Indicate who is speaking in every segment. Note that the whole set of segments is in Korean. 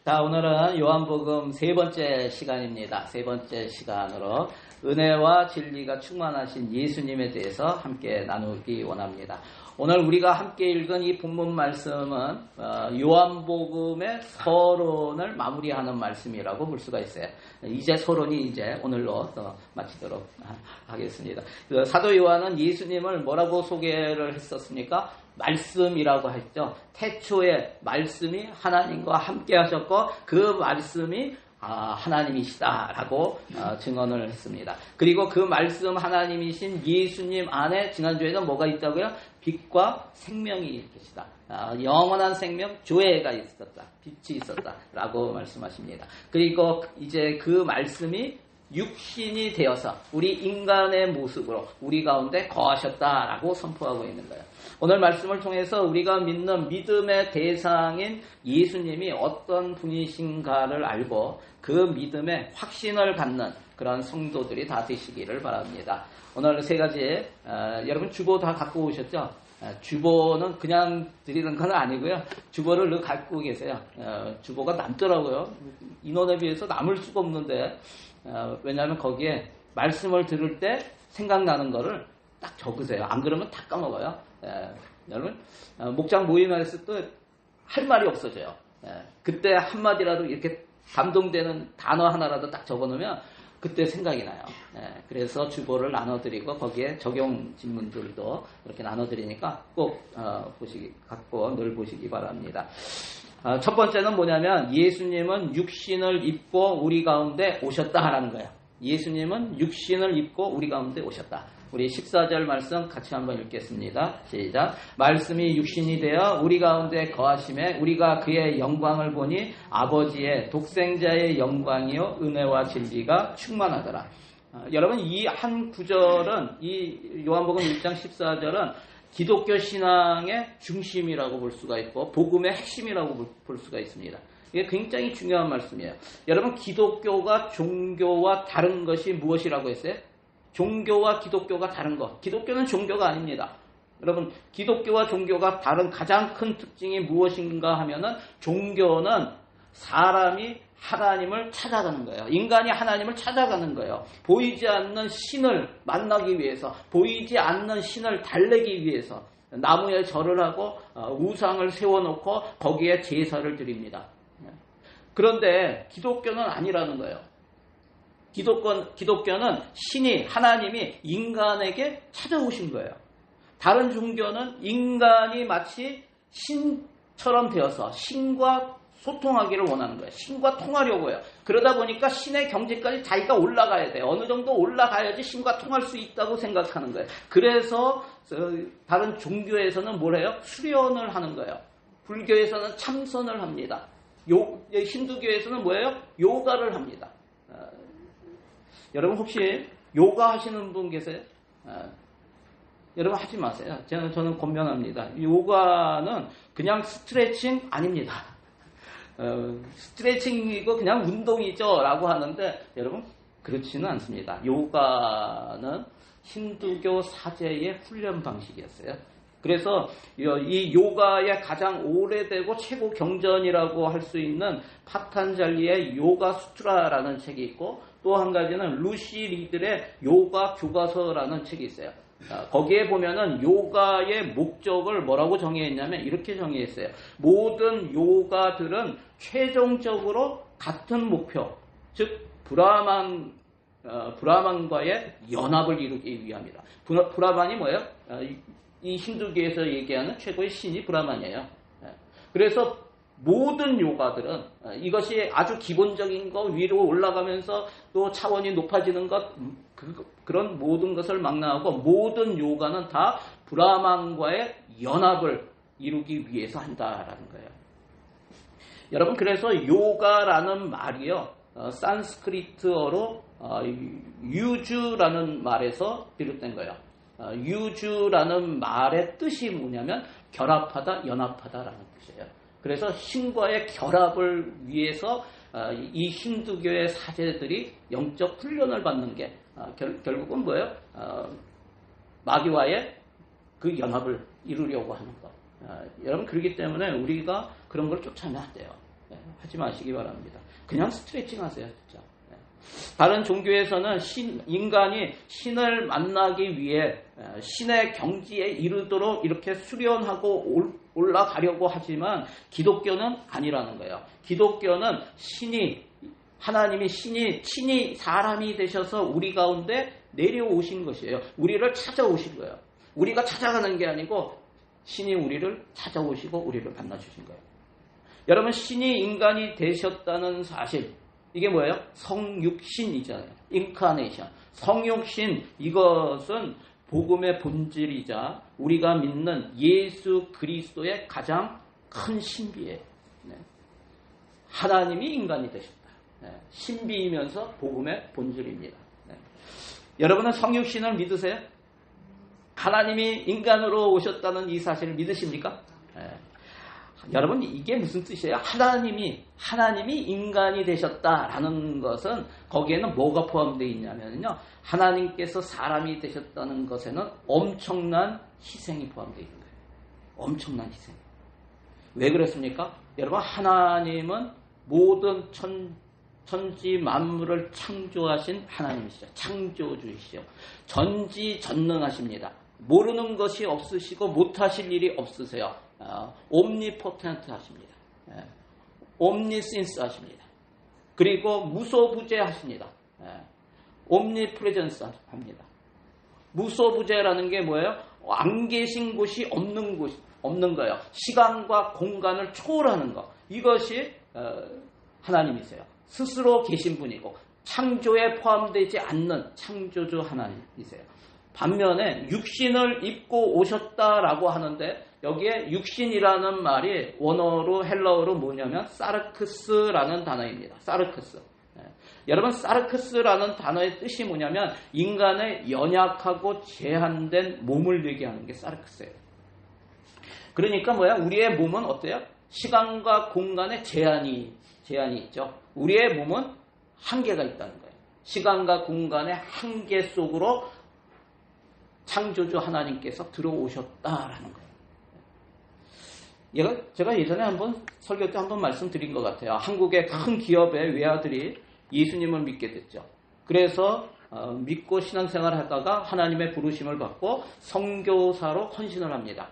Speaker 1: 자, 오늘은 요한복음 세 번째 시간입니다. 세 번째 시간으로 은혜와 진리가 충만하신 예수님에 대해서 함께 나누기 원합니다. 오늘 우리가 함께 읽은 이 본문 말씀은 요한복음의 서론을 마무리하는 말씀이라고 볼 수가 있어요. 이제 서론이 이제 오늘로 마치도록 하겠습니다. 사도 요한은 예수님을 뭐라고 소개를 했었습니까? 말씀이라고 했죠. 태초에 말씀이 하나님과 함께 하셨고 그 말씀이 하나님이시다라고 증언을 했습니다. 그리고 그 말씀 하나님이신 예수님 안에 지난주에는 뭐가 있다고요? 빛과 생명이 계시다. 영원한 생명, 조회가 있었다. 빛이 있었다라고 말씀하십니다. 그리고 이제 그 말씀이 육신이 되어서 우리 인간의 모습으로 우리 가운데 거하셨다라고 선포하고 있는 거예요. 오늘 말씀을 통해서 우리가 믿는 믿음의 대상인 예수님이 어떤 분이신가를 알고 그 믿음에 확신을 갖는 그런 성도들이 다 되시기를 바랍니다. 오늘 세 가지 여러분 주보 다 갖고 오셨죠? 주보는 그냥 드리는 건 아니고요. 주보를 늘 갖고 계세요. 주보가 남더라고요. 인원에 비해서 남을 수가 없는데 왜냐하면 거기에 말씀을 들을 때 생각나는 거를 딱 적으세요. 안 그러면 다 까먹어요. 여러분 목장 모임에서 또 할 말이 없어져요. 그때 한마디라도 이렇게 감동되는 단어 하나라도 딱 적어놓으면 그때 생각이 나요. 그래서 주보를 나눠드리고 거기에 적용 질문들도 이렇게 나눠드리니까 꼭 갖고 늘 보시기 바랍니다. 첫 번째는 뭐냐면 예수님은 육신을 입고 우리 가운데 오셨다라는 거예요. 예수님은 육신을 입고 우리 가운데 오셨다. 우리 14절 말씀 같이 한번 읽겠습니다. 시작. 말씀이 육신이 되어 우리 가운데 거하심에 우리가 그의 영광을 보니 아버지의 독생자의 영광이요 은혜와 진리가 충만하더라. 여러분 이 한 구절은 이 요한복음 1장 14절은 기독교 신앙의 중심이라고 볼 수가 있고 복음의 핵심이라고 볼 수가 있습니다. 이게 굉장히 중요한 말씀이에요. 여러분 기독교가 종교와 다른 것이 무엇이라고 했어요? 종교와 기독교가 다른 것. 기독교는 종교가 아닙니다. 여러분 기독교와 종교가 다른 가장 큰 특징이 무엇인가 하면은 종교는 사람이 하나님을 찾아가는 거예요. 인간이 하나님을 찾아가는 거예요. 보이지 않는 신을 만나기 위해서, 보이지 않는 신을 달래기 위해서 나무에 절을 하고 우상을 세워놓고 거기에 제사를 드립니다. 그런데 기독교는 아니라는 거예요. 기독교는 신이, 하나님이 인간에게 찾아오신 거예요. 다른 종교는 인간이 마치 신처럼 되어서 신과 소통하기를 원하는 거예요. 신과 통하려고 해요. 그러다 보니까 신의 경지까지 자기가 올라가야 돼요. 어느 정도 올라가야지 신과 통할 수 있다고 생각하는 거예요. 그래서 다른 종교에서는 뭘 해요? 수련을 하는 거예요. 불교에서는 참선을 합니다. 힌두교에서는 뭐예요? 요가를 합니다. 여러분 혹시 요가 하시는 분 계세요? 여러분 하지 마세요. 저는 권면합니다. 요가는 그냥 스트레칭 아닙니다. 스트레칭이고 그냥 운동이죠 라고 하는데 여러분 그렇지는 않습니다. 요가는 힌두교 사제의 훈련 방식이었어요. 그래서 이 요가의 가장 오래되고 최고 경전이라고 할 수 있는 파탄잘리의 요가 수트라라는 책이 있고 또 한 가지는 루시 리들의 요가 교과서라는 책이 있어요. 거기에 보면은 요가의 목적을 뭐라고 정의했냐면 이렇게 정의했어요. 모든 요가들은 최종적으로 같은 목표, 즉 브라만과의 연합을 이루기 위함이다. 브라만이 뭐예요? 이 힌두교에서 얘기하는 최고의 신이 브라만이에요. 그래서 모든 요가들은 이것이 아주 기본적인 것 위로 올라가면서 또 차원이 높아지는 것 그런 모든 것을 망라하고 모든 요가는 다 브라만과의 연합을 이루기 위해서 한다라는 거예요. 여러분 그래서 요가라는 말이요 산스크리트어로 유주라는 말에서 비롯된 거예요. 유주라는 말의 뜻이 뭐냐면 결합하다, 연합하다라는 뜻이에요. 그래서 신과의 결합을 위해서 이 힌두교의 사제들이 영적 훈련을 받는 게 결국은 뭐예요? 마귀와의 그 연합을 이루려고 하는 것. 여러분 그렇기 때문에 우리가 그런 걸 쫓아내야 돼요. 하지 마시기 바랍니다. 그냥 스트레칭 하세요. 진짜. 다른 종교에서는 인간이 신을 만나기 위해 신의 경지에 이르도록 이렇게 수련하고 올라가려고 하지만 기독교는 아니라는 거예요. 기독교는 하나님이 신이 친히 사람이 되셔서 우리 가운데 내려오신 것이에요. 우리를 찾아오신 거예요. 우리가 찾아가는 게 아니고 신이 우리를 찾아오시고 우리를 만나주신 거예요. 여러분, 신이 인간이 되셨다는 사실, 이게 뭐예요? 성육신이잖아요. 인카네이션. 성육신, 이것은 복음의 본질이자 우리가 믿는 예수 그리스도의 가장 큰 신비예요. 하나님이 인간이 되셨다. 신비이면서 복음의 본질입니다. 여러분은 성육신을 믿으세요? 하나님이 인간으로 오셨다는 이 사실을 믿으십니까? 여러분, 이게 무슨 뜻이에요? 하나님이 인간이 되셨다라는 것은 거기에는 뭐가 포함되어 있냐면요, 하나님께서 사람이 되셨다는 것에는 엄청난 희생이 포함되어 있는 거예요. 엄청난 희생. 왜 그렇습니까? 여러분, 하나님은 모든 천지 만물을 창조하신 하나님이시죠. 창조주이시죠. 전지전능하십니다. 모르는 것이 없으시고 못하실 일이 없으세요. 옴니포텐트 하십니다. 옴니센스 하십니다. 그리고 무소부재 하십니다. 옴니프레젠스 합니다. 무소부재라는 게 뭐예요? 안 계신 곳이 없는 거예요. 시간과 공간을 초월하는 것. 이것이 하나님이세요. 스스로 계신 분이고 창조에 포함되지 않는 창조주 하나님이세요. 반면에 육신을 입고 오셨다라고 하는데 여기에 육신이라는 말이 원어로 헬라어로 뭐냐면 사르크스라는 단어입니다. 사르크스. 여러분, 사르크스라는 단어의 뜻이 뭐냐면 인간의 연약하고 제한된 몸을 얘기하는 게 사르크스예요. 그러니까 뭐야? 우리의 몸은 어때요? 시간과 공간에 제한이 있죠. 우리의 몸은 한계가 있다는 거예요. 시간과 공간의 한계 속으로 창조주 하나님께서 들어오셨다라는 거예요. 제가 예전에 한번 설교 때 한번 말씀드린 것 같아요. 한국의 큰 기업의 외아들이 예수님을 믿게 됐죠. 그래서 믿고 신앙생활을 하다가 하나님의 부르심을 받고 선교사로 헌신을 합니다.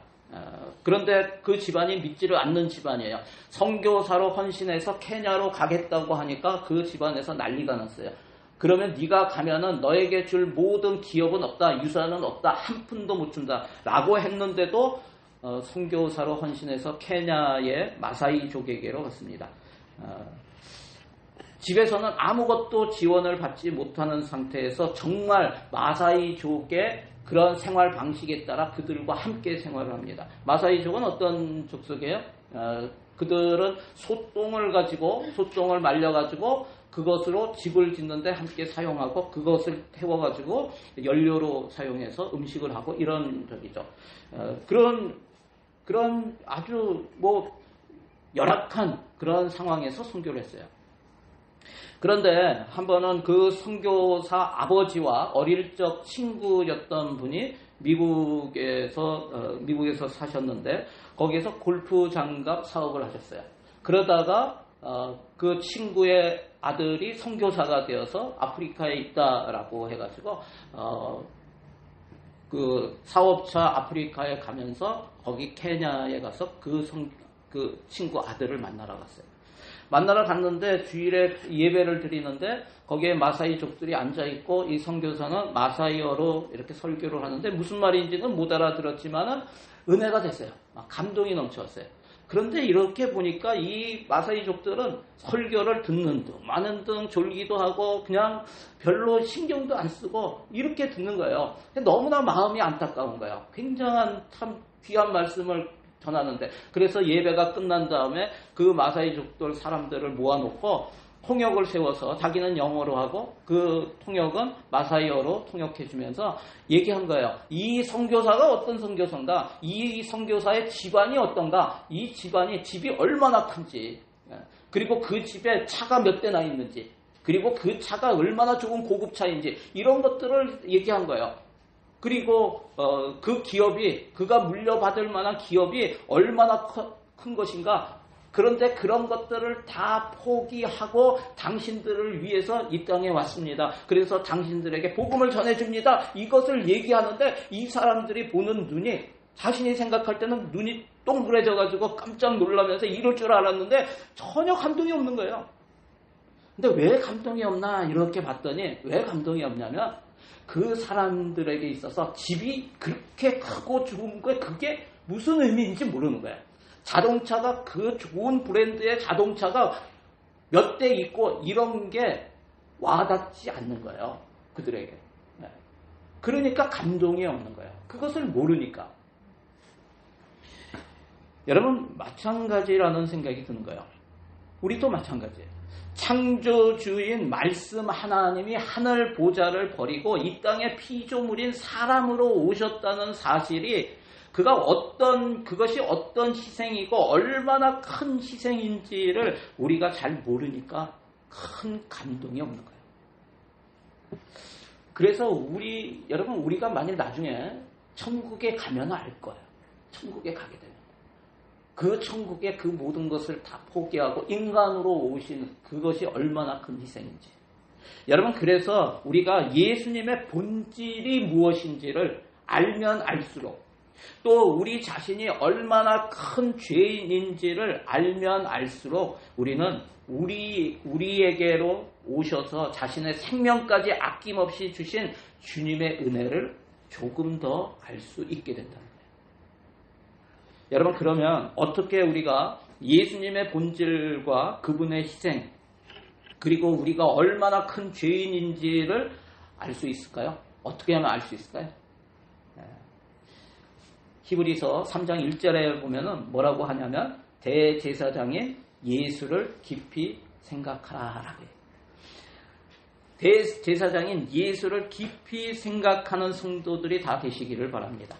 Speaker 1: 그런데 그 집안이 믿지를 않는 집안이에요. 선교사로 헌신해서 케냐로 가겠다고 하니까 그 집안에서 난리가 났어요. 그러면 네가 가면은 너에게 줄 모든 기업은 없다, 유산은 없다, 한 푼도 못 준다 라고 했는데도 선교사로 헌신해서 케냐의 마사이족에게로 갔습니다. 집에서는 아무것도 지원을 받지 못하는 상태에서 정말 마사이족의 그런 생활 방식에 따라 그들과 함께 생활을 합니다. 마사이족은 어떤 족속이에요? 그들은 소똥을 말려가지고 그것으로 집을 짓는데 함께 사용하고 그것을 태워가지고 연료로 사용해서 음식을 하고 이런 적이죠. 그런 아주 열악한 그런 상황에서 선교를 했어요. 그런데 한 번은 그 선교사 아버지와 어릴 적 친구였던 분이 미국에서 사셨는데 거기에서 골프 장갑 사업을 하셨어요. 그러다가 그 친구의 아들이 선교사가 되어서 아프리카에 있다라고 해가지고 그 사업차 아프리카에 가면서 거기 케냐에 가서 그 친구 아들을 만나러 갔어요. 만나러 갔는데 주일에 예배를 드리는데 거기에 마사이족들이 앉아있고 이 선교사는 마사이어로 이렇게 설교를 하는데 무슨 말인지는 못 알아들었지만은 은혜가 됐어요. 감동이 넘쳤어요. 그런데 이렇게 보니까 이 마사이족들은 설교를 듣는 등 많은 등 졸기도 하고 그냥 별로 신경도 안 쓰고 이렇게 듣는 거예요. 너무나 마음이 안타까운 거예요. 굉장한 참 귀한 말씀을 전하는데 그래서 예배가 끝난 다음에 그 마사이족들 사람들을 모아놓고 통역을 세워서 자기는 영어로 하고 그 통역은 마사이어로 통역해주면서 얘기한 거예요. 이 선교사가 어떤 선교사인가, 이 선교사의 집안이 어떤가, 이 집이 얼마나 큰지, 그리고 그 집에 차가 몇 대나 있는지, 그리고 그 차가 얼마나 좋은 고급차인지 이런 것들을 얘기한 거예요. 그리고 그 기업이 그가 물려받을 만한 기업이 얼마나 큰 것인가 그런데 그런 것들을 다 포기하고 당신들을 위해서 이 땅에 왔습니다. 그래서 당신들에게 복음을 전해줍니다. 이것을 얘기하는데 이 사람들이 보는 눈이 자신이 생각할 때는 눈이 동그래져가지고 깜짝 놀라면서 이럴 줄 알았는데 전혀 감동이 없는 거예요. 근데 왜 감동이 없나 이렇게 봤더니 왜 감동이 없냐면 그 사람들에게 있어서 집이 그렇게 크고 좋은 거에 그게 무슨 의미인지 모르는 거예요. 자동차가 그 좋은 브랜드의 자동차가 몇 대 있고 이런 게 와닿지 않는 거예요. 그들에게. 그러니까 감동이 없는 거예요. 그것을 모르니까. 여러분 마찬가지라는 생각이 드는 거예요. 우리도 마찬가지예요. 창조주인 말씀 하나님이 하늘 보좌를 버리고 이 땅에 피조물인 사람으로 오셨다는 사실이 그것이 어떤 희생이고 얼마나 큰 희생인지를 우리가 잘 모르니까 큰 감동이 없는 거예요. 그래서 여러분 우리가 만일 나중에 천국에 가면 알 거예요. 천국에 가게 되면. 그 천국의 그 모든 것을 다 포기하고 인간으로 오신 그것이 얼마나 큰 희생인지. 여러분 그래서 우리가 예수님의 본질이 무엇인지를 알면 알수록 또 우리 자신이 얼마나 큰 죄인인지를 알면 알수록 우리는 우리에게로 오셔서 자신의 생명까지 아낌없이 주신 주님의 은혜를 조금 더 알 수 있게 된다는 거예요. 여러분 그러면 어떻게 우리가 예수님의 본질과 그분의 희생 그리고 우리가 얼마나 큰 죄인인지를 알 수 있을까요? 어떻게 하면 알 수 있을까요? 히브리서 3장 1절에 보면은 뭐라고 하냐면 대제사장인 예수를 깊이 생각하라라고 해요. 대제사장인 예수를 깊이 생각하는 성도들이 다 되시기를 바랍니다.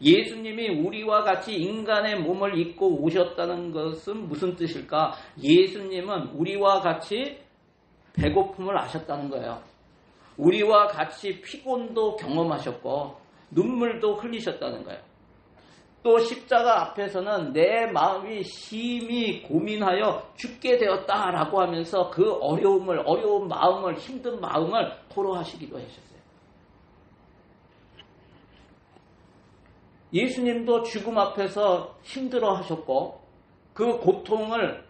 Speaker 1: 예수님이 우리와 같이 인간의 몸을 입고 오셨다는 것은 무슨 뜻일까? 예수님은 우리와 같이 배고픔을 아셨다는 거예요. 우리와 같이 피곤도 경험하셨고 눈물도 흘리셨다는 거예요. 또 십자가 앞에서는 내 마음이 심히 고민하여 죽게 되었다라고 하면서 그 어려운 마음을, 힘든 마음을 토로하시기도 하셨어요. 예수님도 죽음 앞에서 힘들어 하셨고 그 고통을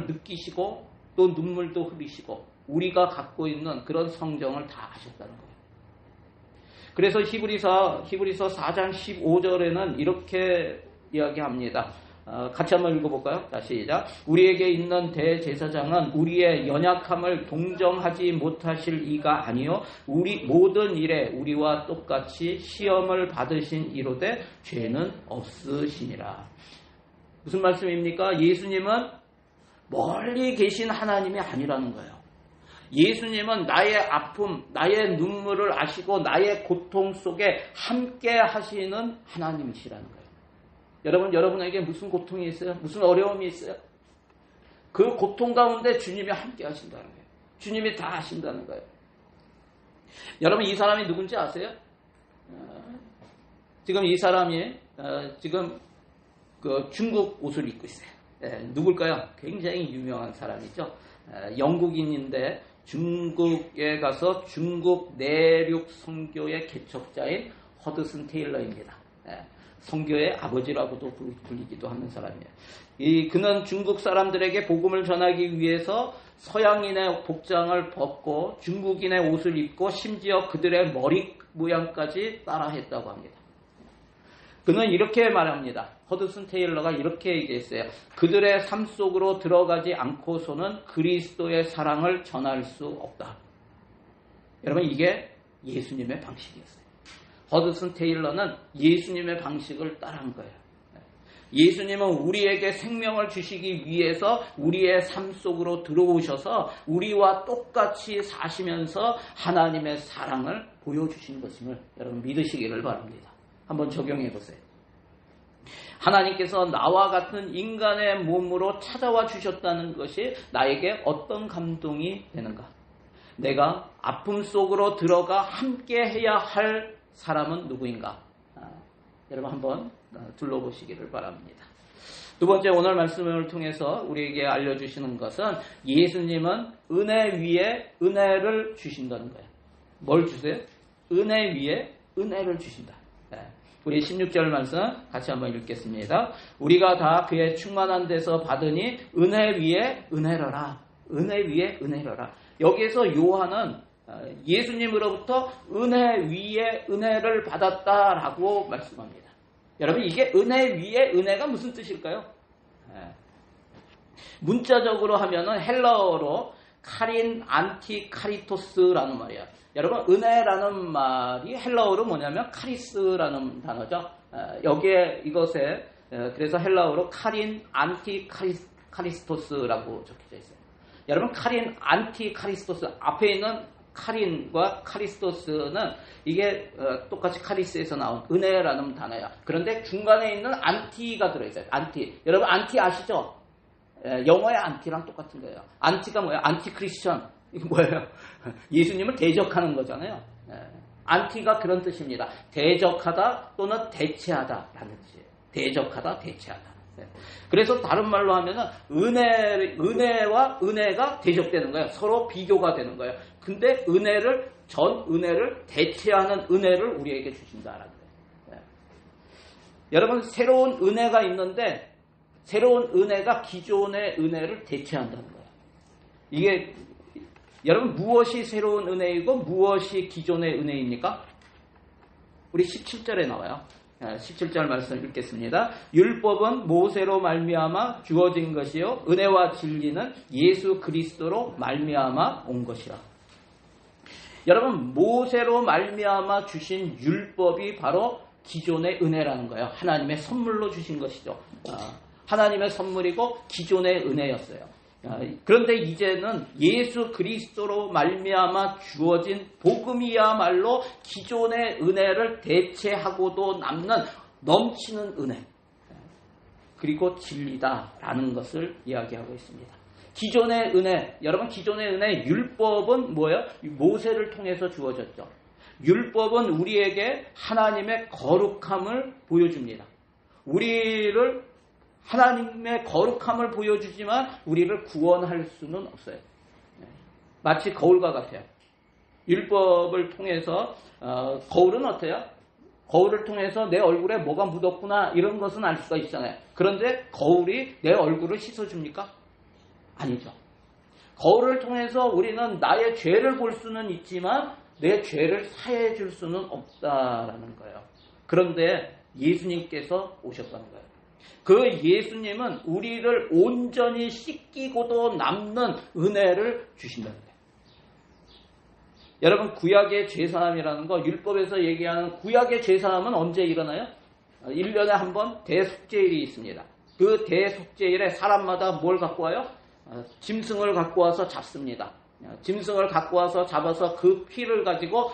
Speaker 1: 느끼시고 또 눈물도 흘리시고 우리가 갖고 있는 그런 성정을 다 하셨다는 거예요. 그래서 히브리서 4장 15절에는 이렇게 이야기합니다. 같이 한번 읽어볼까요? 다시 시작. 우리에게 있는 대제사장은 우리의 연약함을 동정하지 못하실 이가 아니요 우리 모든 일에 우리와 똑같이 시험을 받으신 이로되 죄는 없으시니라. 무슨 말씀입니까? 예수님은 멀리 계신 하나님이 아니라는 거예요. 예수님은 나의 아픔, 나의 눈물을 아시고 나의 고통 속에 함께 하시는 하나님이시라는 거예요. 여러분에게 무슨 고통이 있어요? 무슨 어려움이 있어요? 그 고통 가운데 주님이 함께 하신다는 거예요. 주님이 다 하신다는 거예요. 여러분 이 사람이 누군지 아세요? 지금 이 사람이 지금 그 중국 옷을 입고 있어요. 누굴까요? 굉장히 유명한 사람이죠. 영국인인데 중국에 가서 중국 내륙 선교의 개척자인 허드슨 테일러입니다. 선교의 아버지라고도 불리기도 하는 사람이에요. 그는 중국 사람들에게 복음을 전하기 위해서 서양인의 복장을 벗고 중국인의 옷을 입고 심지어 그들의 머리 모양까지 따라했다고 합니다. 그는 이렇게 말합니다. 허드슨 테일러가 이렇게 얘기했어요. 그들의 삶 속으로 들어가지 않고서는 그리스도의 사랑을 전할 수 없다. 여러분 이게 예수님의 방식이었어요. 허드슨 테일러는 예수님의 방식을 따라한 거예요. 예수님은 우리에게 생명을 주시기 위해서 우리의 삶 속으로 들어오셔서 우리와 똑같이 사시면서 하나님의 사랑을 보여주신 것임을 여러분 믿으시기를 바랍니다. 한번 적용해 보세요. 하나님께서 나와 같은 인간의 몸으로 찾아와 주셨다는 것이 나에게 어떤 감동이 되는가? 내가 아픔 속으로 들어가 함께 해야 할 사람은 누구인가? 여러분 한번 둘러보시기를 바랍니다. 두 번째 오늘 말씀을 통해서 우리에게 알려주시는 것은 예수님은 은혜 위에 은혜를 주신다는 거예요. 뭘 주세요? 은혜 위에 은혜를 주신다. 우리 16절 말씀 같이 한번 읽겠습니다. 우리가 다 그의 충만한 데서 받으니 은혜 위에 은혜로라. 은혜 위에 은혜로라. 여기에서 요한은 예수님으로부터 은혜 위에 은혜를 받았다라고 말씀합니다. 여러분 이게 은혜 위에 은혜가 무슨 뜻일까요? 문자적으로 하면은 헬라어로 카린 안티 카리토스라는 말이에요. 여러분 은혜라는 말이 헬라어로 뭐냐면 카리스라는 단어죠. 여기에 이것에 그래서 헬라어로 카린 안티 카리스토스라고 적혀져 있어요. 여러분 카린 안티 카리스토스 앞에 있는 카린과 카리스토스는 이게 똑같이 카리스에서 나온 은혜라는 단어야. 그런데 중간에 있는 안티가 들어있어요. 안티. 여러분 안티 아시죠? 영어의 안티랑 똑같은 거예요. 안티가 뭐예요? 안티 크리스천. 이게 뭐예요? 예수님을 대적하는 거잖아요. 안티가 그런 뜻입니다. 대적하다 또는 대체하다라는 뜻이에요. 대적하다, 대체하다. 그래서 다른 말로 하면은 은혜와 은혜가 대적되는 거예요. 서로 비교가 되는 거예요. 근데 전 은혜를 대체하는 은혜를 우리에게 주신다라는 거예요. 여러분 새로운 은혜가 있는데 새로운 은혜가 기존의 은혜를 대체한다는 거예요. 이게 여러분 무엇이 새로운 은혜이고 무엇이 기존의 은혜입니까? 우리 17절에 나와요. 17절 말씀 읽겠습니다. 율법은 모세로 말미암아 주어진 것이요 은혜와 진리는 예수 그리스도로 말미암아 온 것이라. 여러분 모세로 말미암아 주신 율법이 바로 기존의 은혜라는 거예요. 하나님의 선물로 주신 것이죠. 하나님의 선물이고 기존의 은혜였어요. 그런데 이제는 예수 그리스도로 말미암아 주어진 복음이야말로 기존의 은혜를 대체하고도 남는 넘치는 은혜 그리고 진리다라는 것을 이야기하고 있습니다. 기존의 은혜, 여러분 기존의 은혜 율법은 뭐예요? 모세를 통해서 주어졌죠. 율법은 우리에게 하나님의 거룩함을 보여줍니다. 우리를 하나님의 거룩함을 보여주지만 우리를 구원할 수는 없어요. 마치 거울과 같아요. 율법을 통해서 거울은 어때요? 거울을 통해서 내 얼굴에 뭐가 묻었구나 이런 것은 알 수가 있잖아요. 그런데 거울이 내 얼굴을 씻어줍니까? 아니죠. 거울을 통해서 우리는 나의 죄를 볼 수는 있지만 내 죄를 사해 줄 수는 없다라는 거예요. 그런데 예수님께서 오셨다는 거예요. 그 예수님은 우리를 온전히 씻기고도 남는 은혜를 주신다는 거예요. 여러분 구약의 죄사함이라는 거 율법에서 얘기하는 구약의 죄사함은 언제 일어나요? 1년에 한 번 대속죄일이 있습니다. 그 대속죄일에 사람마다 뭘 갖고 와요? 짐승을 갖고 와서 잡습니다. 짐승을 갖고 와서 잡아서 그 피를 가지고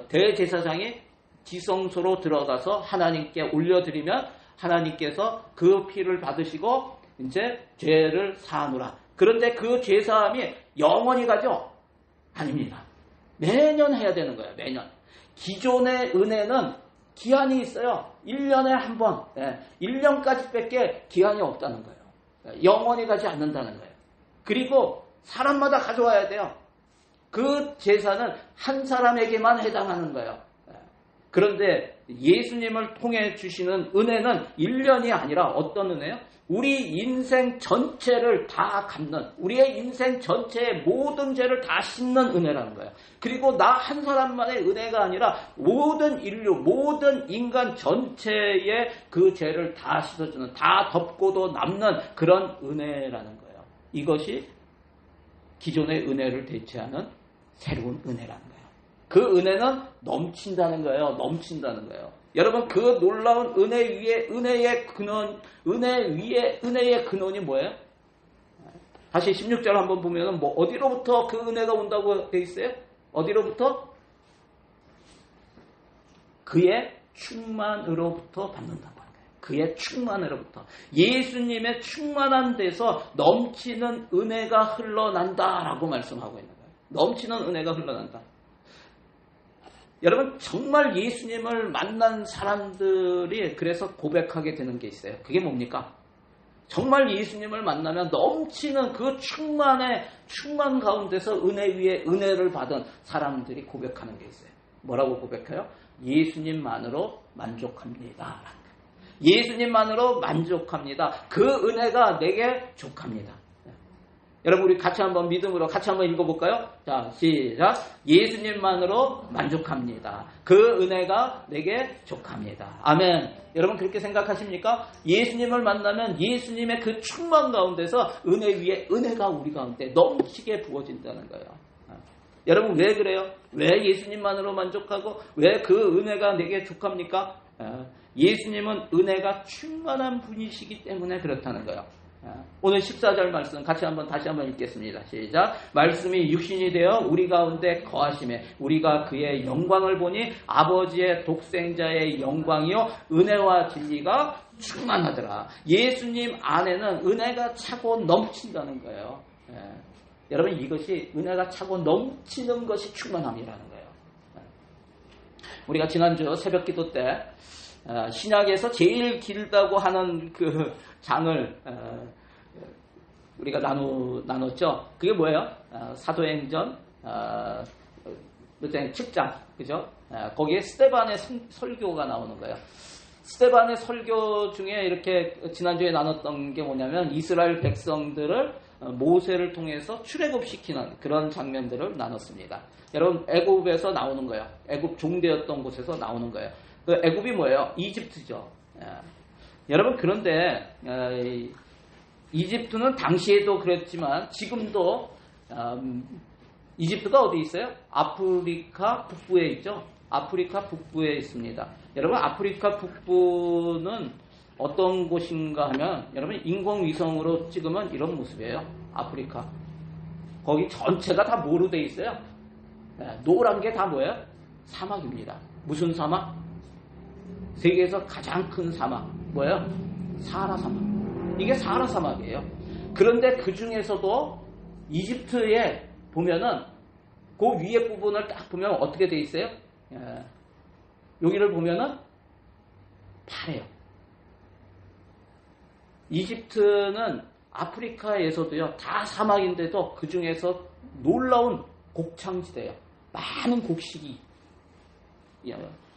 Speaker 1: 대제사장이 지성소로 들어가서 하나님께 올려드리면 하나님께서 그 피를 받으시고 이제 죄를 사하노라. 그런데 그 죄사함이 영원히 가죠? 아닙니다. 매년 해야 되는 거예요. 매년. 기존의 은혜는 기한이 있어요. 1년에 한 번. 1년까지 밖에 기한이 없다는 거예요. 영원히 가지 않는다는 거예요. 그리고 사람마다 가져와야 돼요. 그 제사는 한 사람에게만 해당하는 거예요. 그런데 예수님을 통해 주시는 은혜는 1년이 아니라 어떤 은혜요? 우리 인생 전체를 다 갚는, 우리의 인생 전체의 모든 죄를 다 씻는 은혜라는 거예요. 그리고 나 한 사람만의 은혜가 아니라 모든 인류, 모든 인간 전체의 그 죄를 다 씻어주는, 다 덮고도 남는 그런 은혜라는 거예요. 이것이 기존의 은혜를 대체하는 새로운 은혜라는 거예요. 그 은혜는 넘친다는 거예요. 넘친다는 거예요. 여러분 그 놀라운 은혜 위에 은혜의 근원, 은혜 위에 은혜의 근원이 뭐예요? 다시 16절 한번 보면은 뭐 어디로부터 그 은혜가 온다고 돼 있어요? 어디로부터? 그의 충만으로부터 받는다고 하는 거예요. 그의 충만으로부터. 예수님의 충만한 데서 넘치는 은혜가 흘러난다라고 말씀하고 있는 거예요. 넘치는 은혜가 흘러난다. 여러분 정말 예수님을 만난 사람들이 그래서 고백하게 되는 게 있어요. 그게 뭡니까? 정말 예수님을 만나면 넘치는 그 충만 가운데서 은혜 위에 은혜를 받은 사람들이 고백하는 게 있어요. 뭐라고 고백해요? 예수님만으로 만족합니다. 예수님만으로 만족합니다. 그 은혜가 내게 족합니다. 여러분 우리 같이 한번 믿음으로 같이 한번 읽어볼까요? 자, 시작. 예수님만으로 만족합니다. 그 은혜가 내게 족합니다. 아멘. 여러분 그렇게 생각하십니까? 예수님을 만나면 예수님의 그 충만 가운데서 은혜 위에 은혜가 우리 가운데 넘치게 부어진다는 거예요. 여러분 왜 그래요? 왜 예수님만으로 만족하고 왜 그 은혜가 내게 족합니까? 예수님은 은혜가 충만한 분이시기 때문에 그렇다는 거예요. 오늘 14절 말씀 다시 한번 읽겠습니다. 시작. 말씀이 육신이 되어 우리 가운데 거하심에 우리가 그의 영광을 보니 아버지의 독생자의 영광이요 은혜와 진리가 충만하더라. 예수님 안에는 은혜가 차고 넘친다는 거예요. 여러분 이것이 은혜가 차고 넘치는 것이 충만함이라는 거예요. 우리가 지난주 새벽 기도 때 신약에서 제일 길다고 하는 그 장을 우리가 나눴죠. 그게 뭐예요? 사도행전 7장, 그죠? 거기에 스데반의 설교가 나오는 거예요. 스데반의 설교 중에 이렇게 지난주에 나눴던 게 뭐냐면 이스라엘 백성들을 모세를 통해서 출애굽시키는 그런 장면들을 나눴습니다. 여러분 애굽에서 나오는 거예요. 애굽 종되었던 곳에서 나오는 거예요. 그 애굽이 뭐예요? 이집트죠. 여러분 그런데 이집트는 당시에도 그랬지만 지금도 이집트가 어디 있어요? 아프리카 북부에 있죠. 아프리카 북부에 있습니다. 여러분 아프리카 북부는 어떤 곳인가 하면 여러분 인공위성으로 찍으면 이런 모습이에요. 아프리카. 거기 전체가 다 뭐로 돼 있어요? 노란 게 다 뭐예요? 사막입니다. 무슨 사막? 세계에서 가장 큰 사막. 뭐예요? 사하라 사막. 이게 사하라 사막이에요. 그런데 그 중에서도 이집트에 보면은 그 위에 부분을 딱 보면 어떻게 돼 있어요? 여기를 보면은 파래요. 이집트는 아프리카에서도요, 다 사막인데도 그 중에서 놀라운 곡창지대예요. 많은 곡식이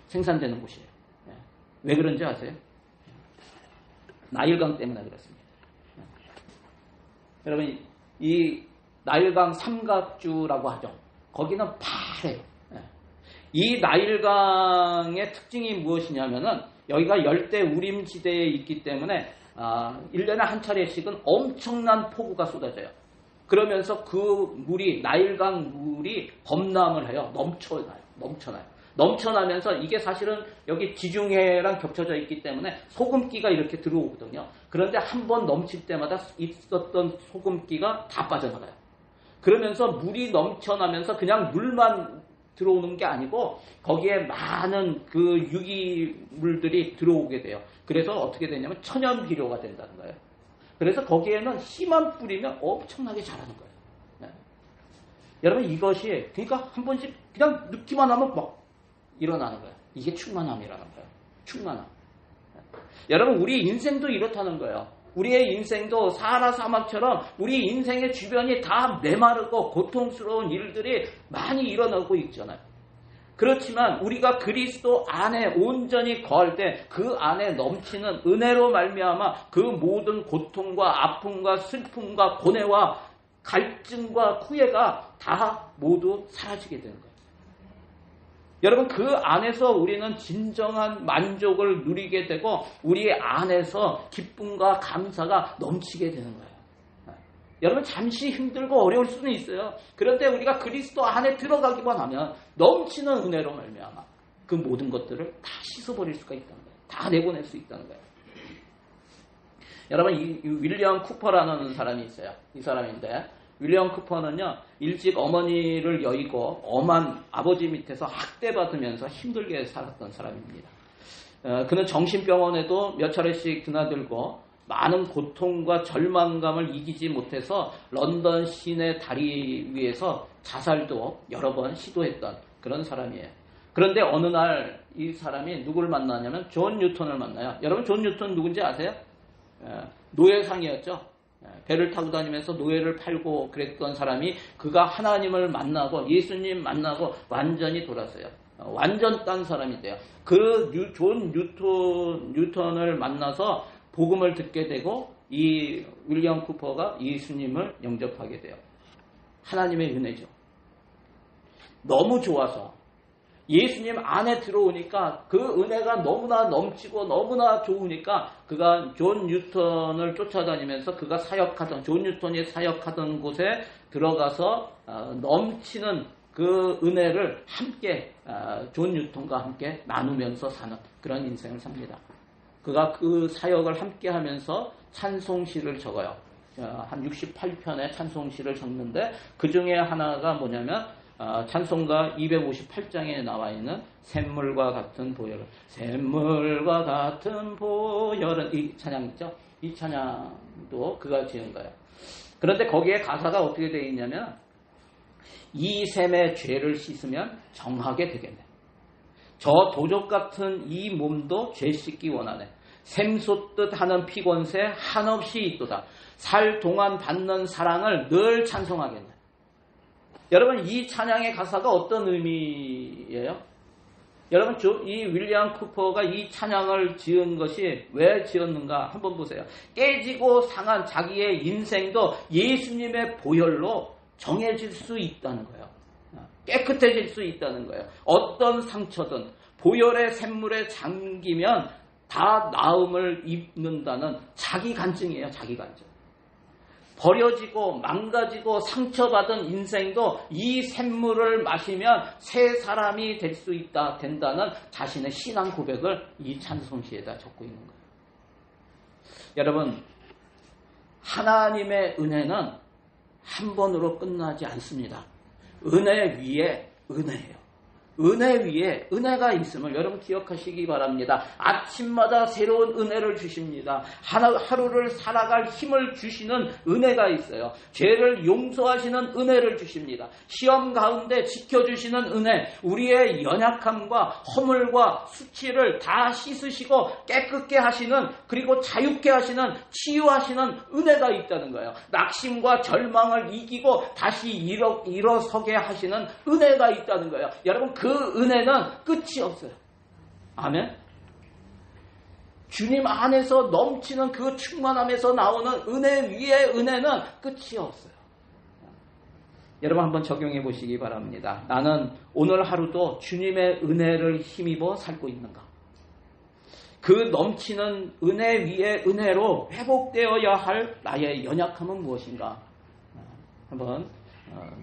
Speaker 1: 생산되는 곳이에요. 왜 그런지 아세요? 나일강 때문에 그렇습니다. 여러분, 이 나일강 삼각주라고 하죠. 거기는 파래요. 이 나일강의 특징이 무엇이냐면은 여기가 열대 우림지대에 있기 때문에 1년에 한 차례씩은 엄청난 폭우가 쏟아져요. 그러면서 그 물이 나일강 물이 범람을 해요. 넘쳐나요. 넘쳐나면서 이게 사실은 여기 지중해랑 겹쳐져 있기 때문에 소금기가 이렇게 들어오거든요. 그런데 한 번 넘칠 때마다 있었던 소금기가 다 빠져나가요. 그러면서 물이 넘쳐나면서 그냥 물만 들어오는 게 아니고 거기에 많은 그 유기물들이 들어오게 돼요. 그래서 어떻게 되냐면 천연 비료가 된다는 거예요. 그래서 거기에는 씨만 뿌리면 엄청나게 자라는 거예요. 네. 여러분 이것이 그러니까 한 번씩 그냥 넣기만 하면 막 일어나는 거예요. 이게 충만함이라는 거예요. 충만함. 여러분 우리 인생도 이렇다는 거예요. 우리의 인생도 사하라 사막처럼 우리 인생의 주변이 다 메마르고 고통스러운 일들이 많이 일어나고 있잖아요. 그렇지만 우리가 그리스도 안에 온전히 거할 때 그 안에 넘치는 은혜로 말미암아 그 모든 고통과 아픔과 슬픔과 고뇌와 갈증과 후회가 다 모두 사라지게 되는 거예요. 여러분 그 안에서 우리는 진정한 만족을 누리게 되고 우리 안에서 기쁨과 감사가 넘치게 되는 거예요. 여러분 잠시 힘들고 어려울 수는 있어요. 그런데 우리가 그리스도 안에 들어가기만 하면 넘치는 은혜로 말미암아 그 모든 것들을 다 씻어버릴 수가 있다는 거예요. 다 내보낼 수 있다는 거예요. 여러분 이 윌리엄 쿠퍼라는 사람이 있어요. 이 사람인데 윌리엄 쿠퍼는요, 일찍 어머니를 여의고 엄한 아버지 밑에서 학대받으면서 힘들게 살았던 사람입니다. 그는 정신병원에도 몇 차례씩 드나들고 많은 고통과 절망감을 이기지 못해서 런던 시내 다리 위에서 자살도 여러 번 시도했던 그런 사람이에요. 그런데 어느 날 이 사람이 누구를 만나냐면 존 뉴턴을 만나요. 여러분 존 뉴턴 누군지 아세요? 노예상이었죠. 배를 타고 다니면서 노예를 팔고 그랬던 사람이 그가 하나님을 만나고 예수님 만나고 완전히 돌았어요. 완전 딴 사람이 돼요. 그 존 뉴턴을 만나서 복음을 듣게 되고 이 윌리엄 쿠퍼가 예수님을 영접하게 돼요. 하나님의 은혜죠. 너무 좋아서 예수님 안에 들어오니까 그 은혜가 너무나 넘치고 너무나 좋으니까 그가 존 뉴턴을 쫓아다니면서 그가 사역하던 존 뉴턴이 사역하던 곳에 들어가서 넘치는 그 은혜를 함께 존 뉴턴과 함께 나누면서 사는 그런 인생을 삽니다. 그가 그 사역을 함께 하면서 찬송시를 적어요. 한 68편의 찬송시를 적는데 그 중에 하나가 뭐냐면 찬송가 258장에 나와 있는 샘물과 같은 보혈은 샘물과 같은 보혈은 이 찬양 있죠? 이 찬양도 그가 지은 거예요. 그런데 거기에 가사가 어떻게 되어 있냐면 이 샘의 죄를 씻으면 정하게 되겠네. 저 도적 같은 이 몸도 죄 씻기 원하네. 샘솟듯 하는 피곤새 한없이 있도다. 살 동안 받는 사랑을 늘 찬송하겠네. 여러분 이 찬양의 가사가 어떤 의미예요? 여러분 이 윌리엄 쿠퍼가 이 찬양을 지은 것이 왜 지었는가 한번 보세요. 깨지고 상한 자기의 인생도 예수님의 보혈로 정해질 수 있다는 거예요. 깨끗해질 수 있다는 거예요. 어떤 상처든 보혈의 샘물에 잠기면 다 나음을 입는다는 자기 간증이에요. 자기 간증. 버려지고 망가지고 상처받은 인생도 이 샘물을 마시면 새 사람이 될 수 있다 된다는 자신의 신앙 고백을 이 찬송시에다 적고 있는 거예요. 여러분 하나님의 은혜는 한 번으로 끝나지 않습니다. 은혜 위에 은혜예요. 은혜 위에 은혜가 있음을 여러분 기억하시기 바랍니다. 아침마다 새로운 은혜를 주십니다. 하루를 살아갈 힘을 주시는 은혜가 있어요. 죄를 용서하시는 은혜를 주십니다. 시험 가운데 지켜주시는 은혜, 우리의 연약함과 허물과 수치를 다 씻으시고 깨끗게 하시는, 그리고 자유케 하시는, 치유하시는 은혜가 있다는 거예요. 낙심과 절망을 이기고 다시 일어서게 하시는 은혜가 있다는 거예요. 여러분 그 은혜는 끝이 없어요. 아멘. 주님 안에서 넘치는 그 충만함에서 나오는 은혜 위에 은혜는 끝이 없어요. 여러분 한번 적용해 보시기 바랍니다. 나는 오늘 하루도 주님의 은혜를 힘입어 살고 있는가? 그 넘치는 은혜 위에 은혜로 회복되어야 할 나의 연약함은 무엇인가? 한번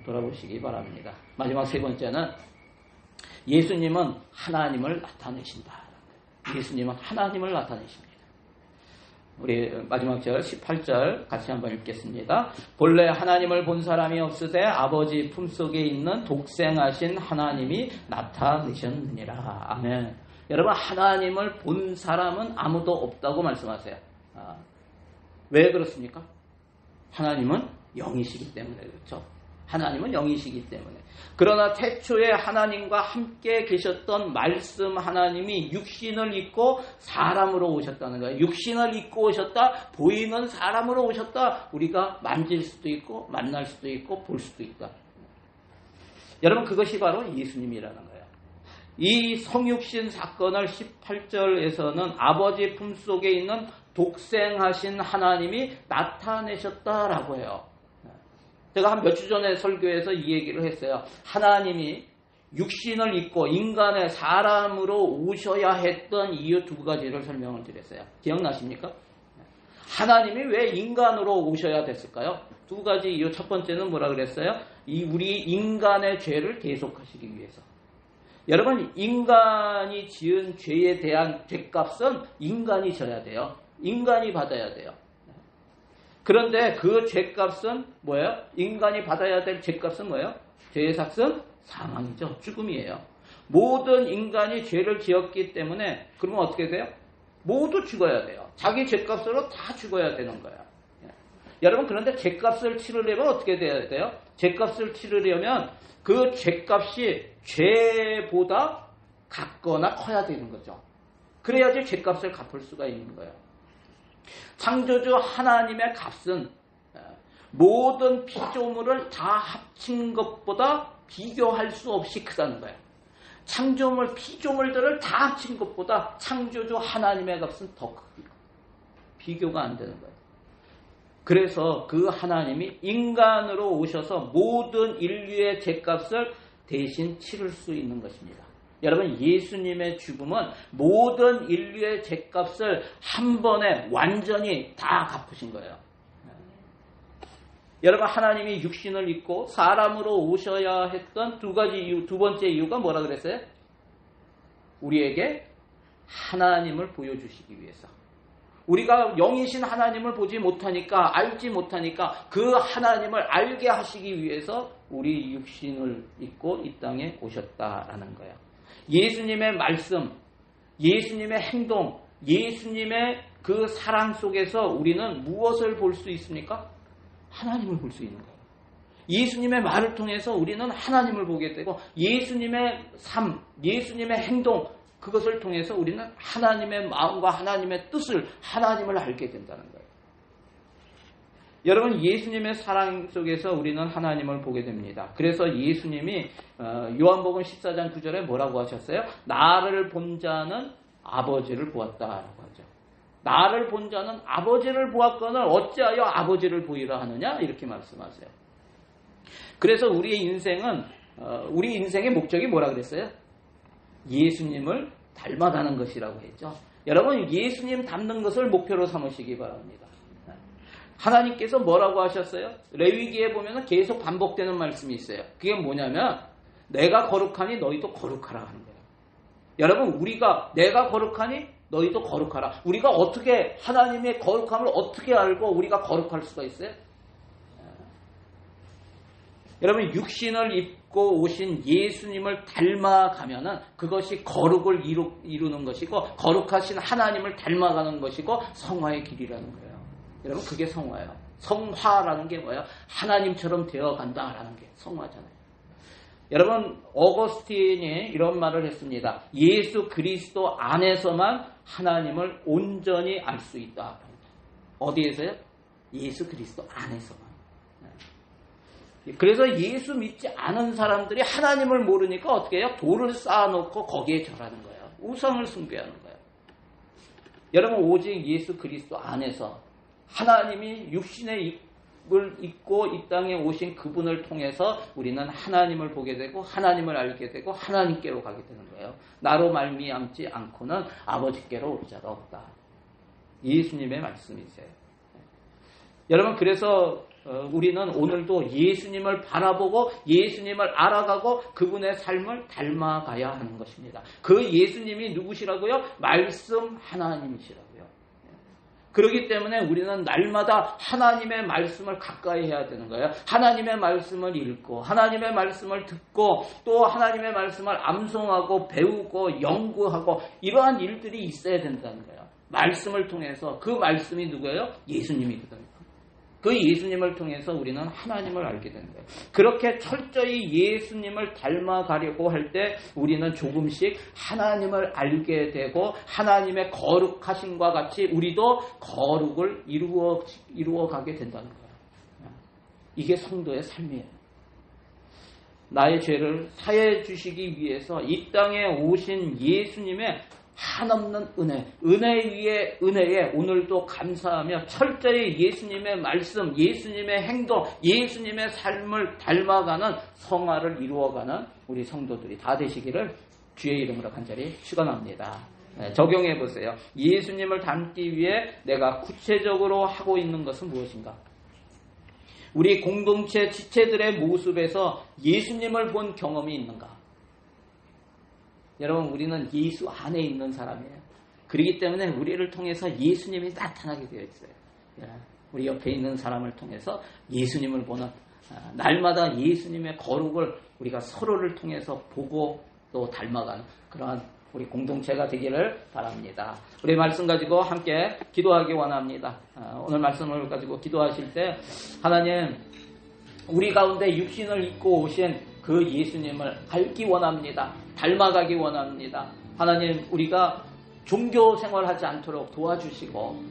Speaker 1: 돌아보시기 바랍니다. 마지막 세 번째는 예수님은 하나님을 나타내신다. 예수님은 하나님을 나타내십니다. 우리 마지막 절 18절 같이 한번 읽겠습니다. 본래 하나님을 본 사람이 없으되 아버지 품속에 있는 독생하신 하나님이 나타내셨느니라. 아멘. 여러분 하나님을 본 사람은 아무도 없다고 말씀하세요. 왜 그렇습니까? 하나님은 영이시기 때문에 그렇죠. 하나님은 영이시기 때문에. 그러나 태초에 하나님과 함께 계셨던 말씀 하나님이 육신을 입고 사람으로 오셨다는 거예요. 육신을 입고 오셨다, 보이는 사람으로 오셨다. 우리가 만질 수도 있고 만날 수도 있고 볼 수도 있다. 여러분 그것이 바로 예수님이라는 거예요. 이 성육신 사건을 18절에서는 아버지 품속에 있는 독생하신 하나님이 나타내셨다라고 해요. 제가 한 몇 주 전에 설교에서 이 얘기를 했어요. 하나님이 육신을 입고 인간의 사람으로 오셔야 했던 이유 두 가지를 설명을 드렸어요. 기억나십니까? 하나님이 왜 인간으로 오셔야 됐을까요? 두 가지 이유. 첫 번째는 뭐라 그랬어요? 우리 인간의 죄를 대속하시기 위해서. 여러분 인간이 지은 죄에 대한 죄값은 인간이 져야 돼요. 인간이 받아야 돼요. 그런데 그 죄값은 뭐예요? 인간이 받아야 될 죄값은 뭐예요? 죄의 삭은 사망이죠. 죽음이에요. 모든 인간이 죄를 지었기 때문에 그러면 어떻게 돼요? 모두 죽어야 돼요. 자기 죄값으로 다 죽어야 되는 거예요. 여러분 그런데 죄값을 치르려면 어떻게 돼야 돼요? 죄값을 치르려면 그 죄값이 죄보다 같거나 커야 되는 거죠. 그래야지 죄값을 갚을 수가 있는 거예요. 창조주 하나님의 값은 모든 피조물을 다 합친 것보다 비교할 수 없이 크다는 거예요. 창조물, 피조물들을 다 합친 것보다 창조주 하나님의 값은 더 크고 비교가 안 되는 거예요. 그래서 그 하나님이 인간으로 오셔서 모든 인류의 죄값을 대신 치를 수 있는 것입니다. 여러분, 예수님의 죽음은 모든 인류의 죄값을 한 번에 완전히 다 갚으신 거예요. 여러분, 하나님이 육신을 입고 사람으로 오셔야 했던 두 번째 이유가 뭐라 그랬어요? 우리에게 하나님을 보여주시기 위해서. 우리가 영이신 하나님을 보지 못하니까, 알지 못하니까 그 하나님을 알게 하시기 위해서 우리 육신을 입고 이 땅에 오셨다라는 거예요. 예수님의 말씀, 예수님의 행동, 예수님의 그 사랑 속에서 우리는 무엇을 볼 수 있습니까? 하나님을 볼 수 있는 거예요. 예수님의 말을 통해서 우리는 하나님을 보게 되고, 예수님의 삶, 예수님의 행동, 그것을 통해서 우리는 하나님의 마음과 하나님의 뜻을, 하나님을 알게 된다는 거예요. 여러분, 예수님의 사랑 속에서 우리는 하나님을 보게 됩니다. 그래서 예수님이 요한복음 14장 9절에 뭐라고 하셨어요? 나를 본 자는 아버지를 보았다라고 하죠. 나를 본 자는 아버지를 보았거늘 어찌하여 아버지를 보이라 하느냐? 이렇게 말씀하세요. 그래서 우리의 인생은, 우리 인생의 목적이 뭐라 그랬어요? 예수님을 닮아가는 것이라고 했죠. 여러분, 예수님 닮는 것을 목표로 삼으시기 바랍니다. 하나님께서 뭐라고 하셨어요? 레위기에 보면 계속 반복되는 말씀이 있어요. 그게 뭐냐면 내가 거룩하니 너희도 거룩하라 하는 거예요. 여러분, 우리가 내가 거룩하니 너희도 거룩하라. 우리가 어떻게 하나님의 거룩함을 어떻게 알고 우리가 거룩할 수가 있어요? 여러분, 육신을 입고 오신 예수님을 닮아가면은 그것이 거룩을 이루는 것이고, 거룩하신 하나님을 닮아가는 것이고, 성화의 길이라는 거예요. 여러분, 그게 성화예요. 성화라는 게 뭐예요? 하나님처럼 되어간다라는 게 성화잖아요. 여러분, 어거스틴이 이런 말을 했습니다. 예수 그리스도 안에서만 하나님을 온전히 알 수 있다. 어디에서요? 예수 그리스도 안에서만. 그래서 예수 믿지 않은 사람들이 하나님을 모르니까 어떻게 해요? 돌을 쌓아놓고 거기에 절하는 거예요. 우상을 숭배하는 거예요. 여러분, 오직 예수 그리스도 안에서 하나님이 육신의 입을 입고 이 땅에 오신 그분을 통해서 우리는 하나님을 보게 되고 하나님을 알게 되고 하나님께로 가게 되는 거예요. 나로 말미암지 않고는 아버지께로 올 자가 없다. 예수님의 말씀이세요. 여러분, 그래서 우리는 오늘도 예수님을 바라보고 예수님을 알아가고 그분의 삶을 닮아가야 하는 것입니다. 그 예수님이 누구시라고요? 말씀 하나님이시라고요. 그렇기 때문에 우리는 날마다 하나님의 말씀을 가까이 해야 되는 거예요. 하나님의 말씀을 읽고 하나님의 말씀을 듣고 또 하나님의 말씀을 암송하고 배우고 연구하고 이러한 일들이 있어야 된다는 거예요. 말씀을 통해서 그 말씀이 누구예요? 예수님이거든요. 그 예수님을 통해서 우리는 하나님을 알게 되는 거예요. 그렇게 철저히 예수님을 닮아가려고 할 때 우리는 조금씩 하나님을 알게 되고 하나님의 거룩하심과 같이 우리도 거룩을 이루어가게 된다는 거예요. 이게 성도의 삶이에요. 나의 죄를 사해 주시기 위해서 이 땅에 오신 예수님의 한없는 은혜 위에 은혜에 오늘도 감사하며 철저히 예수님의 말씀, 예수님의 행동, 예수님의 삶을 닮아가는 성화를 이루어가는 우리 성도들이 다 되시기를 주의 이름으로 간절히 축원합니다. 적용해 보세요. 예수님을 닮기 위해 내가 구체적으로 하고 있는 것은 무엇인가? 우리 공동체 지체들의 모습에서 예수님을 본 경험이 있는가? 여러분, 우리는 예수 안에 있는 사람이에요. 그렇기 때문에 우리를 통해서 예수님이 나타나게 되어 있어요. 우리 옆에 있는 사람을 통해서 예수님을 보는, 날마다 예수님의 거룩을 우리가 서로를 통해서 보고 또 닮아가는 그러한 우리 공동체가 되기를 바랍니다. 우리 말씀 가지고 함께 기도하기 원합니다. 오늘 말씀을 가지고 기도하실 때 하나님, 우리 가운데 육신을 입고 오신 그 예수님을 알기 원합니다. 닮아가기 원합니다. 하나님, 우리가 종교 생활하지 않도록 도와주시고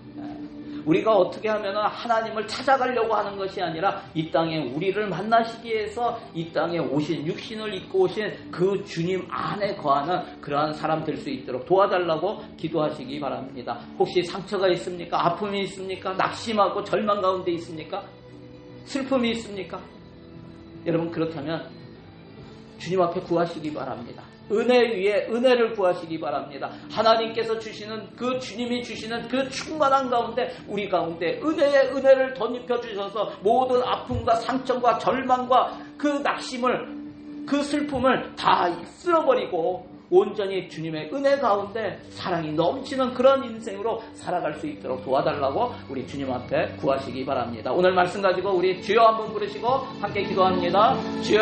Speaker 1: 우리가 어떻게 하면 하나님을 찾아가려고 하는 것이 아니라 이 땅에 우리를 만나시기 위해서 이 땅에 오신 육신을 입고 오신 그 주님 안에 거하는 그러한 사람 될 수 있도록 도와달라고 기도하시기 바랍니다. 혹시 상처가 있습니까? 아픔이 있습니까? 낙심하고 절망 가운데 있습니까? 슬픔이 있습니까? 여러분 그렇다면 주님 앞에 구하시기 바랍니다. 은혜 위에 은혜를 구하시기 바랍니다. 하나님께서 주시는 그 주님이 주시는 그 충만한 가운데 우리 가운데 은혜의 은혜를 덧입혀 주셔서 모든 아픔과 상처와 절망과 그 낙심을 그 슬픔을 다 쓸어버리고 온전히 주님의 은혜 가운데 사랑이 넘치는 그런 인생으로 살아갈 수 있도록 도와달라고 우리 주님 앞에 구하시기 바랍니다. 오늘 말씀 가지고 우리 주여 한번 부르시고 함께 기도합니다. 주여,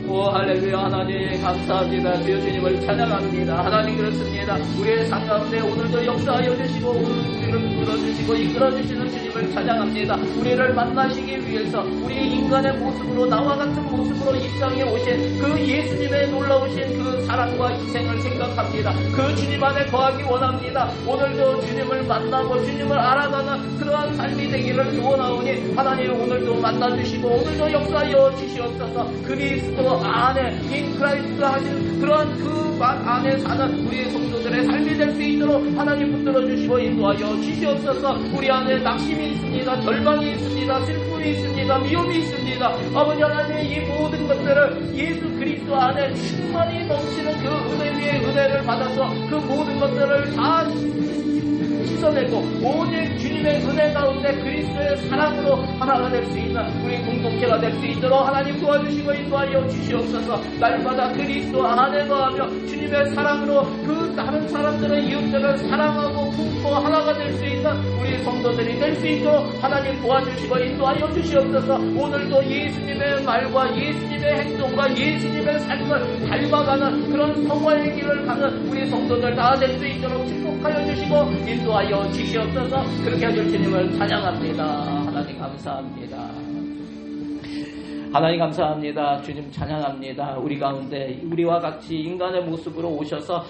Speaker 1: 오 할렐루야. 하나님 감사합니다. 주여 주님을 찬양합니다. 하나님 그렇습니다. 우리의 삶 가운데 오늘도 역사하여 주시고 우리를 불러주시고 이끌어주시는 주님을 찬양합니다. 우리를 만나시기 위해서 우리 인간의 모습으로 나와 같은 모습으로 이 땅에 오신 그 예수님의 놀라우신 그 사랑과 희생을 생각합니다. 그 주님 안에 거하기 원합니다. 오늘도 주님을 만나고 주님을 알아가는 그러한 삶이 되기를 소원하오니 하나님 오늘도 만나주시고 오늘도 역사하여 주시옵소서. 그리스도 안에 인 크라이스트 하신 그런 그 말 안에 사는 우리 성도들의 삶이 될 수 있도록 하나님 붙들어 주시고 인도하여 주시옵소서. 우리 안에 낙심이 있습니다. 절망이 있습니다. 슬픔이 있습니다. 미움이 있습니다. 아버지 하나님 이 모든 것들을 예수 그리스도 안에 충만히 넘치는 그 은혜 위에 은혜를 받아서 그 모든 것들을 다 씻어내고 오직 주님의 은혜 가운데 그리스도의 사랑으로 하나가 될 수 있는 우리 공동체가 될 수 있도록 하나님 도와주시고 인도하여 주시옵소서. 날마다 그리스도 안에 거하며 주님의 사랑으로 그 다른 사람들의 이웃들을 사랑하고 품고 하나가 될 수 있는 우리 성도들이 될 수 있도록 하나님 도와주시고 인도하여 주시옵소서. 오늘도 예수님의 말과 예수님의 행동과 예수님의 삶을 닮아가는 그런 성화의 길을 가는 우리 성도들 다 될 수 있도록 축복하여 주시고 인도하여 주시옵소서. 그렇게 하실 주님을 찬양합니다. 하나님 감사합니다. 하나님 감사합니다. 주님 찬양합니다. 우리 가운데 우리와 같이 인간의 모습으로 오셔서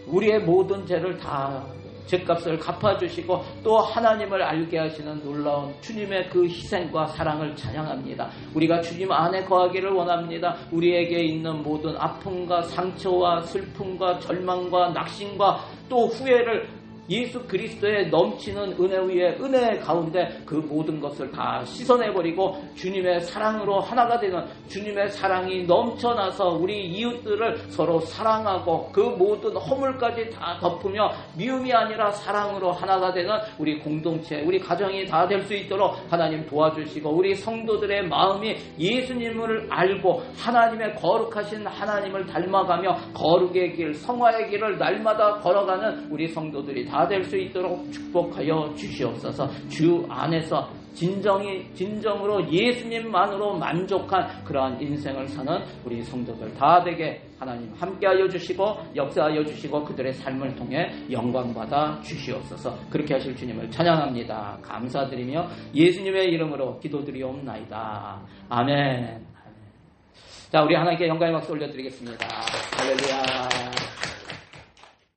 Speaker 1: 우리의 모든 죄를 다 죄값을 갚아주시고 또 하나님을 알게 하시는 놀라운 주님의 그 희생과 사랑을 찬양합니다. 우리가 주님 안에 거하기를 원합니다. 우리에게 있는 모든 아픔과 상처와 슬픔과 절망과 낙심과 또 후회를 예수 그리스도의 넘치는 은혜 위에 은혜 가운데 그 모든 것을 다 씻어내버리고 주님의 사랑으로 하나가 되는 주님의 사랑이 넘쳐나서 우리 이웃들을 서로 사랑하고 그 모든 허물까지 다 덮으며 미움이 아니라 사랑으로 하나가 되는 우리 공동체, 우리 가정이 다 될 수 있도록 하나님 도와주시고 우리 성도들의 마음이 예수님을 알고 하나님의 거룩하신 하나님을 닮아가며 거룩의 길, 성화의 길을 날마다 걸어가는 우리 성도들이 다 될 수 있도록 축복하여 주시옵소서. 주 안에서 진정으로 예수님만으로 만족한 그러한 인생을 사는 우리 성도들 다 되게 하나님 함께하여 주시고 역사하여 주시고 그들의 삶을 통해 영광받아 주시옵소서. 그렇게 하실 주님을 찬양합니다. 감사드리며 예수님의 이름으로 기도드리옵나이다. 아멘. 자, 우리 하나님께 영광의 박수 올려드리겠습니다. 할렐루야.